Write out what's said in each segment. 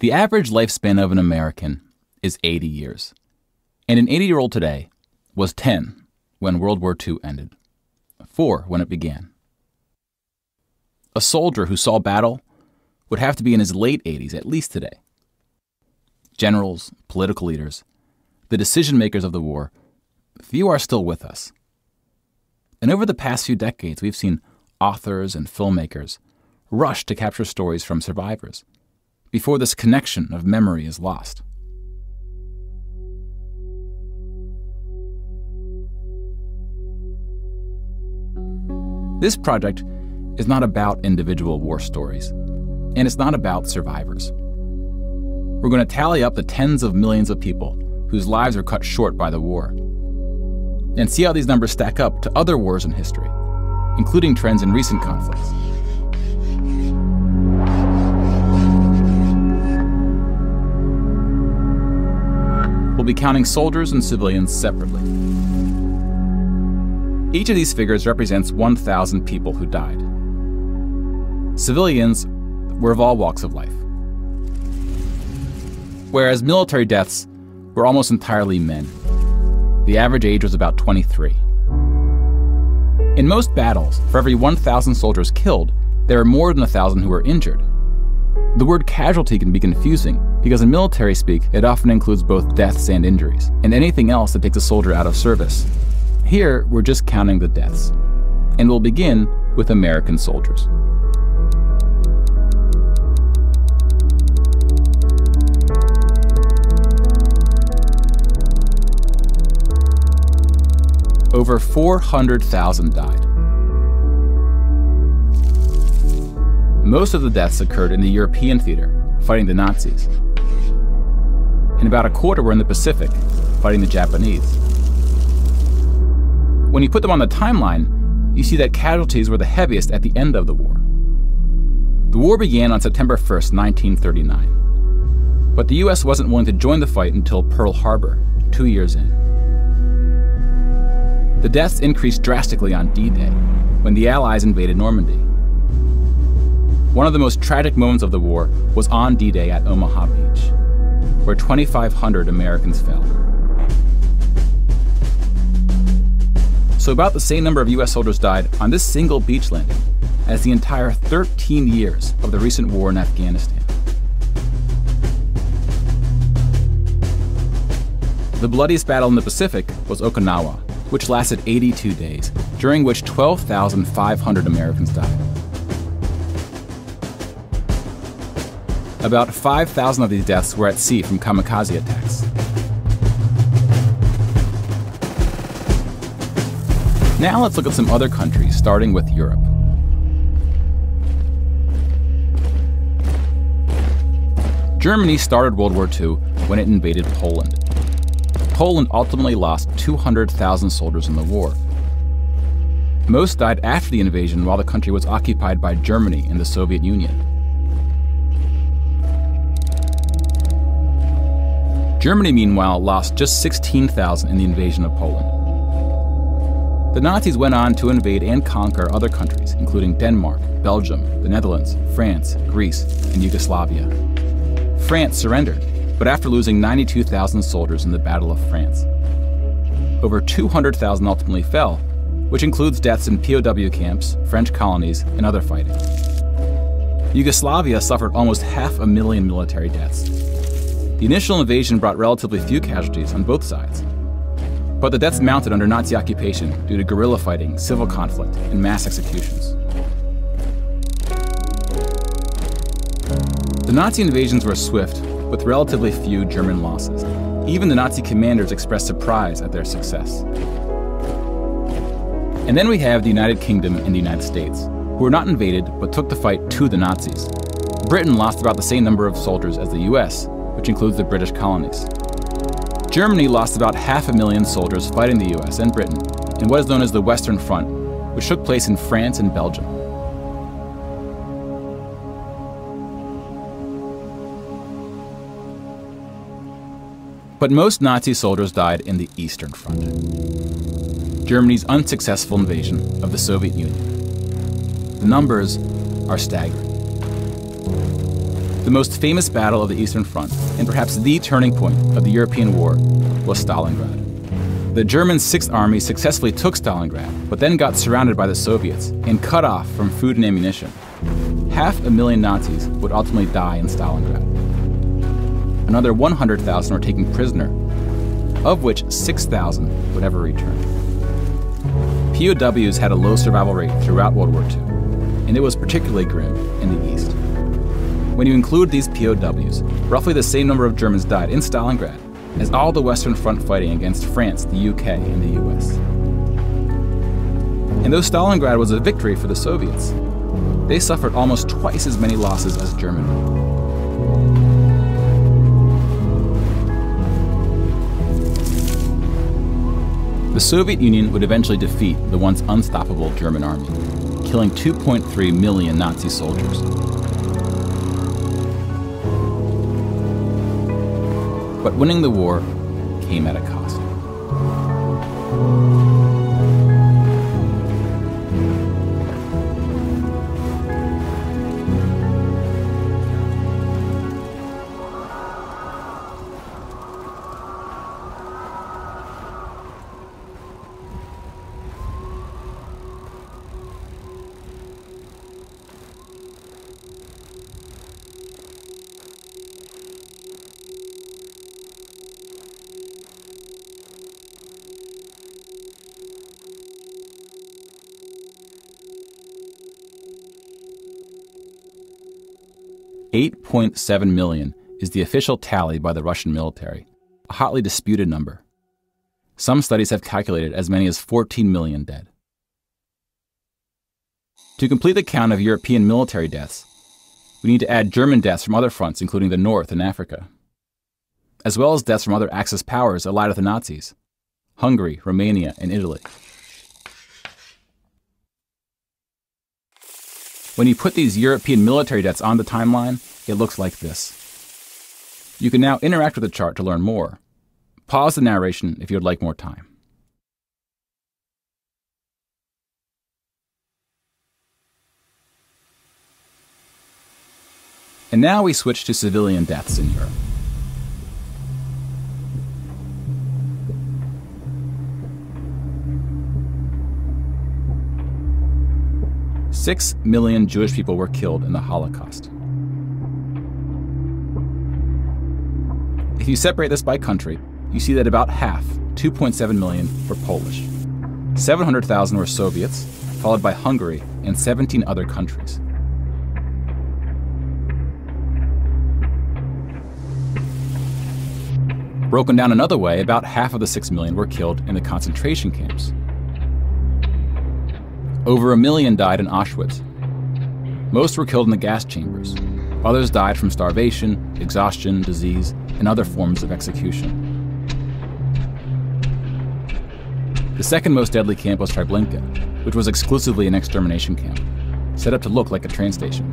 The average lifespan of an American is 80 years. And an 80-year-old today was 10 when World War II ended, 4 when it began. A soldier who saw battle would have to be in his late 80s at least today. Generals, political leaders, the decision-makers of the war, few are still with us. And over the past few decades, we've seen authors and filmmakers rush to capture stories from survivors before this connection of memory is lost. This project is not about individual war stories, and it's not about survivors. We're going to tally up the tens of millions of people whose lives were cut short by the war, and see how these numbers stack up to other wars in history, including trends in recent conflicts. We'll be counting soldiers and civilians separately. Each of these figures represents 1,000 people who died. Civilians were of all walks of life, whereas military deaths were almost entirely men. The average age was about 23. In most battles, for every 1,000 soldiers killed, there are more than 1,000 who were injured. The word casualty can be confusing because in military speak, it often includes both deaths and injuries, and anything else that takes a soldier out of service. Here, we're just counting the deaths, and we'll begin with American soldiers. Over 400,000 died. Most of the deaths occurred in the European theater, fighting the Nazis. And about a quarter were in the Pacific, fighting the Japanese. When you put them on the timeline, you see that casualties were the heaviest at the end of the war. The war began on September 1st, 1939. But the US wasn't willing to join the fight until Pearl Harbor, 2 years in. The deaths increased drastically on D-Day, when the Allies invaded Normandy. One of the most tragic moments of the war was on D-Day at Omaha Beach, where 2,500 Americans fell. So about the same number of US soldiers died on this single beach landing as the entire 13 years of the recent war in Afghanistan. The bloodiest battle in the Pacific was Okinawa, which lasted 82 days, during which 12,500 Americans died. About 5,000 of these deaths were at sea from kamikaze attacks. Now let's look at some other countries, starting with Europe. Germany started World War II when it invaded Poland. Poland ultimately lost 200,000 soldiers in the war. Most died after the invasion while the country was occupied by Germany and the Soviet Union. Germany, meanwhile, lost just 16,000 in the invasion of Poland. The Nazis went on to invade and conquer other countries, including Denmark, Belgium, the Netherlands, France, Greece, and Yugoslavia. France surrendered, but after losing 92,000 soldiers in the Battle of France. Over 200,000 ultimately fell, which includes deaths in POW camps, French colonies, and other fighting. Yugoslavia suffered almost 500,000 military deaths. The initial invasion brought relatively few casualties on both sides, but the deaths mounted under Nazi occupation due to guerrilla fighting, civil conflict, and mass executions. The Nazi invasions were swift, with relatively few German losses. Even the Nazi commanders expressed surprise at their success. And then we have the United Kingdom and the United States, who were not invaded but took the fight to the Nazis. Britain lost about the same number of soldiers as the US, which includes the British colonies. Germany lost about 500,000 soldiers fighting the US and Britain in what is known as the Western Front, which took place in France and Belgium. But most Nazi soldiers died in the Eastern Front, Germany's unsuccessful invasion of the Soviet Union. The numbers are staggering. The most famous battle of the Eastern Front, and perhaps the turning point of the European war, was Stalingrad. The German 6th Army successfully took Stalingrad, but then got surrounded by the Soviets and cut off from food and ammunition. 500,000 Nazis would ultimately die in Stalingrad. Another 100,000 were taken prisoner, of which 6,000 would ever return. POWs had a low survival rate throughout World War II, and it was particularly grim in the East. When you include these POWs, roughly the same number of Germans died in Stalingrad as all the Western Front fighting against France, the UK, and the US. And though Stalingrad was a victory for the Soviets, they suffered almost twice as many losses as Germany. The Soviet Union would eventually defeat the once unstoppable German army, killing 2.3 million Nazi soldiers. But winning the war came at a cost. 8.7 million is the official tally by the Russian military, a hotly disputed number. Some studies have calculated as many as 14 million dead. To complete the count of European military deaths, we need to add German deaths from other fronts, including the North and Africa, as well as deaths from other Axis powers allied with the Nazis, Hungary, Romania, and Italy. When you put these European military deaths on the timeline, it looks like this. You can now interact with the chart to learn more. Pause the narration if you would like more time. And now we switch to civilian deaths in Europe. Six million Jewish people were killed in the Holocaust. If you separate this by country, you see that about half, 2.7 million, were Polish. 700,000 were Soviets, followed by Hungary and 17 other countries. Broken down another way, about half of the 6 million were killed in the concentration camps. Over 1 million died in Auschwitz. Most were killed in the gas chambers. Others died from starvation, exhaustion, disease, and other forms of execution. The second most deadly camp was Treblinka, which was exclusively an extermination camp, set up to look like a train station.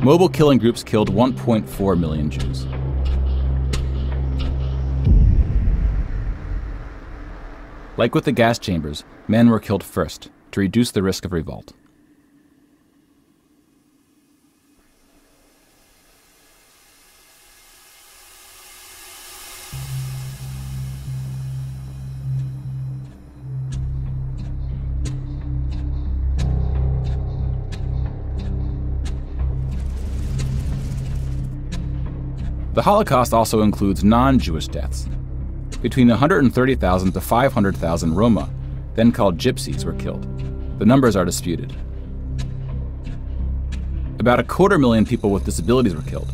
Mobile killing groups killed 1.4 million Jews. Like with the gas chambers, men were killed first to reduce the risk of revolt. The Holocaust also includes non-Jewish deaths. Between 130,000 to 500,000 Roma, then called Gypsies, were killed. The numbers are disputed. About 250,000 people with disabilities were killed.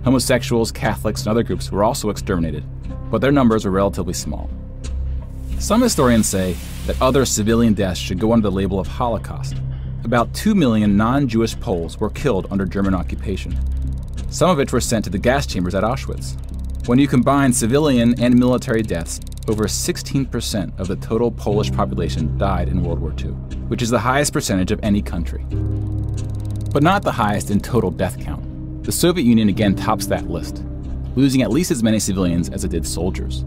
Homosexuals, Catholics, and other groups were also exterminated, but their numbers were relatively small. Some historians say that other civilian deaths should go under the label of Holocaust. About 2 million non-Jewish Poles were killed under German occupation, some of which were sent to the gas chambers at Auschwitz. When you combine civilian and military deaths, over 16% of the total Polish population died in World War II, which is the highest percentage of any country. But not the highest in total death count. The Soviet Union again tops that list, losing at least as many civilians as it did soldiers,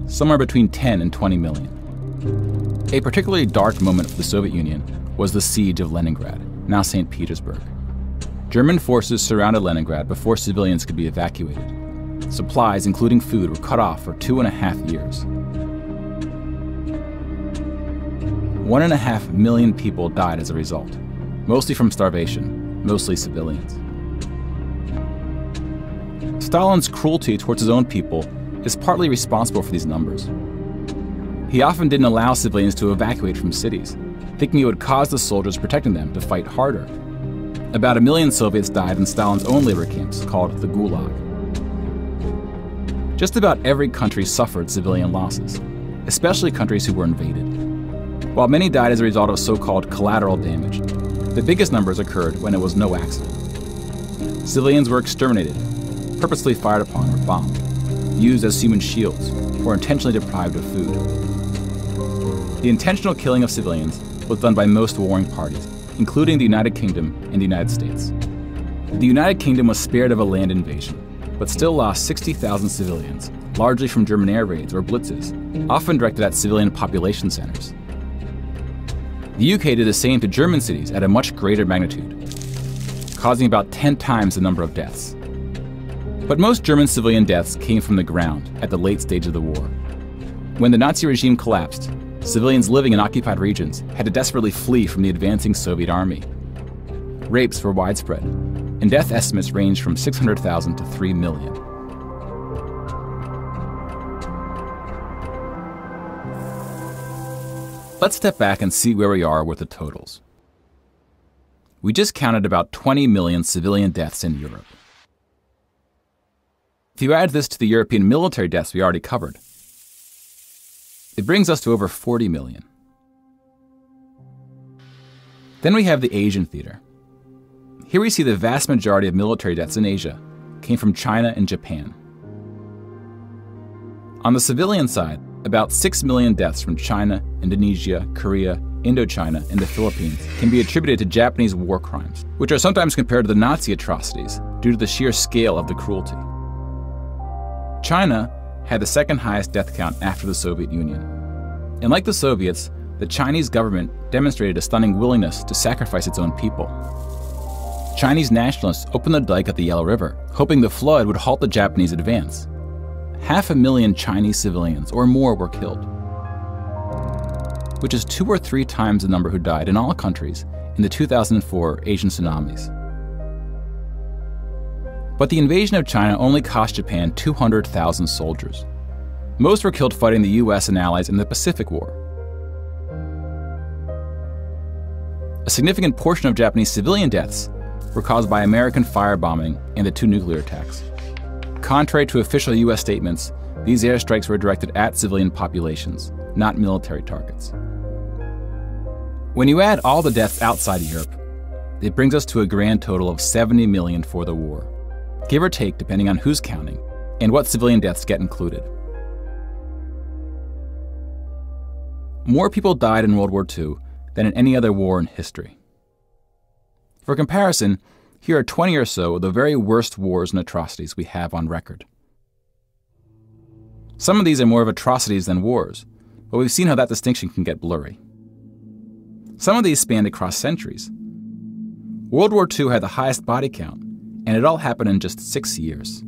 somewhere between 10 and 20 million. A particularly dark moment for the Soviet Union was the siege of Leningrad, now St. Petersburg. German forces surrounded Leningrad before civilians could be evacuated. Supplies, including food, were cut off for 2.5 years. 1.5 million people died as a result, mostly from starvation, mostly civilians. Stalin's cruelty towards his own people is partly responsible for these numbers. He often didn't allow civilians to evacuate from cities, thinking it would cause the soldiers protecting them to fight harder. About 1 million Soviets died in Stalin's own labor camps, called the Gulag. Just about every country suffered civilian losses, especially countries who were invaded. While many died as a result of so-called collateral damage, the biggest numbers occurred when it was no accident. Civilians were exterminated, purposely fired upon or bombed, used as human shields, or intentionally deprived of food. The intentional killing of civilians was done by most warring parties, including the United Kingdom and the United States. The United Kingdom was spared of a land invasion, but still lost 60,000 civilians, largely from German air raids or blitzes, often directed at civilian population centers. The UK did the same to German cities at a much greater magnitude, causing about 10 times the number of deaths. But most German civilian deaths came from the ground at the late stage of the war. When the Nazi regime collapsed, civilians living in occupied regions had to desperately flee from the advancing Soviet army. Rapes were widespread, and death estimates ranged from 600,000 to 3 million. Let's step back and see where we are with the totals. We just counted about 20 million civilian deaths in Europe. If you add this to the European military deaths we already covered, it brings us to over 40 million. Then we have the Asian theater. Here we see the vast majority of military deaths in Asia came from China and Japan. On the civilian side, about 6 million deaths from China, Indonesia, Korea, Indochina, and the Philippines can be attributed to Japanese war crimes, which are sometimes compared to the Nazi atrocities due to the sheer scale of the cruelty. China had the second highest death count after the Soviet Union. And like the Soviets, the Chinese government demonstrated a stunning willingness to sacrifice its own people. Chinese nationalists opened the dike at the Yellow River, hoping the flood would halt the Japanese advance. 500,000 Chinese civilians or more were killed, which is 2 or 3 times the number who died in all countries in the 2004 Asian tsunamis. But the invasion of China only cost Japan 200,000 soldiers. Most were killed fighting the US and allies in the Pacific War. A significant portion of Japanese civilian deaths were caused by American firebombing and the 2 nuclear attacks. Contrary to official US statements, these airstrikes were directed at civilian populations, not military targets. When you add all the deaths outside Europe, it brings us to a grand total of 70 million for the war, give or take depending on who's counting and what civilian deaths get included. More people died in World War II than in any other war in history. For comparison, here are 20 or so of the very worst wars and atrocities we have on record. Some of these are more of atrocities than wars, but we've seen how that distinction can get blurry. Some of these spanned across centuries. World War II had the highest body count, and it all happened in just 6 years.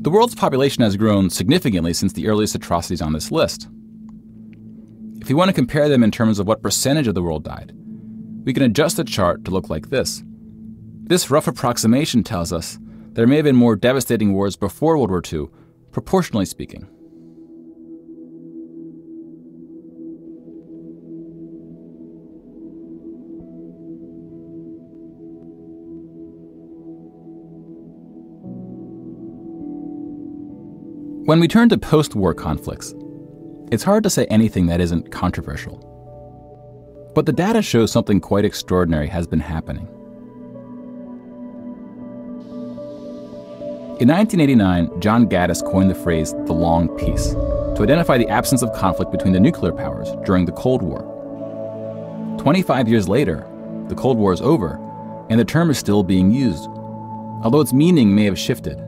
The world's population has grown significantly since the earliest atrocities on this list. If you want to compare them in terms of what percentage of the world died, we can adjust the chart to look like this. This rough approximation tells us there may have been more devastating wars before World War II, proportionally speaking. When we turn to post-war conflicts, it's hard to say anything that isn't controversial. But the data shows something quite extraordinary has been happening. In 1989, John Gaddis coined the phrase the long peace to identify the absence of conflict between the nuclear powers during the Cold War. 25 years later, the Cold War is over, and the term is still being used, although its meaning may have shifted.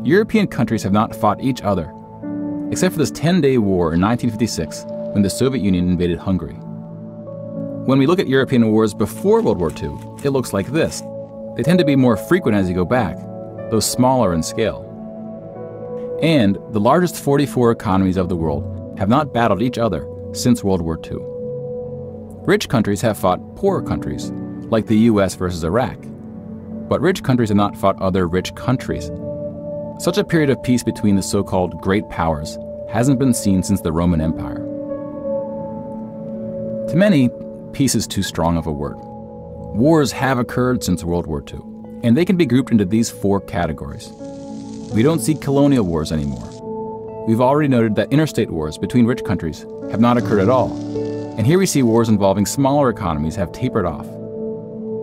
European countries have not fought each other, except for this 10-day war in 1956 when the Soviet Union invaded Hungary. When we look at European wars before World War II, it looks like this. They tend to be more frequent as you go back, though smaller in scale. And the largest 44 economies of the world have not battled each other since World War II. Rich countries have fought poorer countries, like the US versus Iraq. But rich countries have not fought other rich countries. Such a period of peace between the so-called great powers hasn't been seen since the Roman Empire. To many, peace is too strong of a word. Wars have occurred since World War II, and they can be grouped into these 4 categories. We don't see colonial wars anymore. We've already noted that interstate wars between rich countries have not occurred at all, and here we see wars involving smaller economies have tapered off.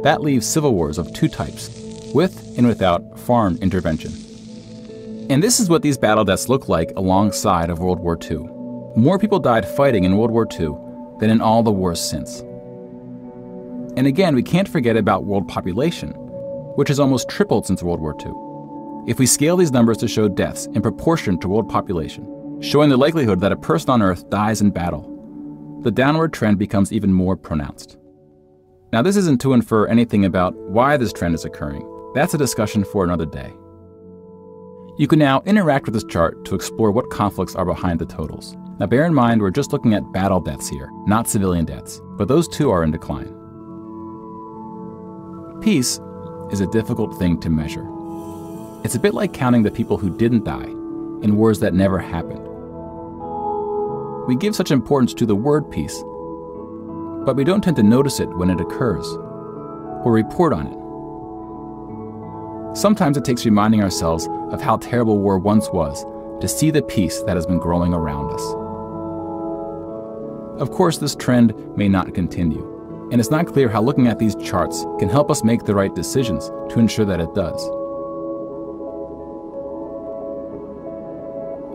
That leaves civil wars of 2 types, with and without foreign intervention. And this is what these battle deaths look like alongside of World War II. More people died fighting in World War II than in all the wars since. And again, we can't forget about world population, which has almost tripled since World War II. If we scale these numbers to show deaths in proportion to world population, showing the likelihood that a person on Earth dies in battle, the downward trend becomes even more pronounced. Now, this isn't to infer anything about why this trend is occurring. That's a discussion for another day. You can now interact with this chart to explore what conflicts are behind the totals. Now, bear in mind, we're just looking at battle deaths here, not civilian deaths, but those too are in decline. Peace is a difficult thing to measure. It's a bit like counting the people who didn't die in wars that never happened. We give such importance to the word peace, but we don't tend to notice it when it occurs or report on it. Sometimes it takes reminding ourselves of how terrible war once was to see the peace that has been growing around us. Of course, this trend may not continue, and it's not clear how looking at these charts can help us make the right decisions to ensure that it does.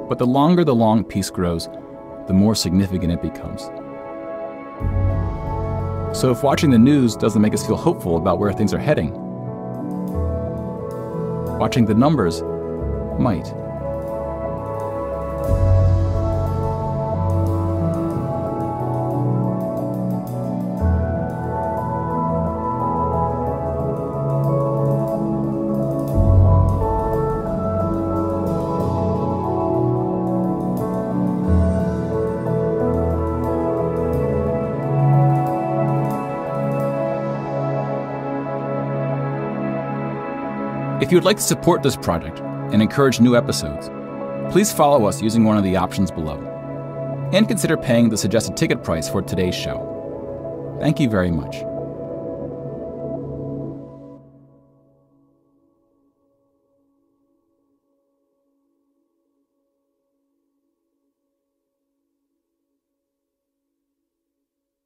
But the longer the long peace grows, the more significant it becomes. So if watching the news doesn't make us feel hopeful about where things are heading, watching the numbers might. If you would like to support this project and encourage new episodes, please follow us using one of the options below, and consider paying the suggested ticket price for today's show. Thank you very much.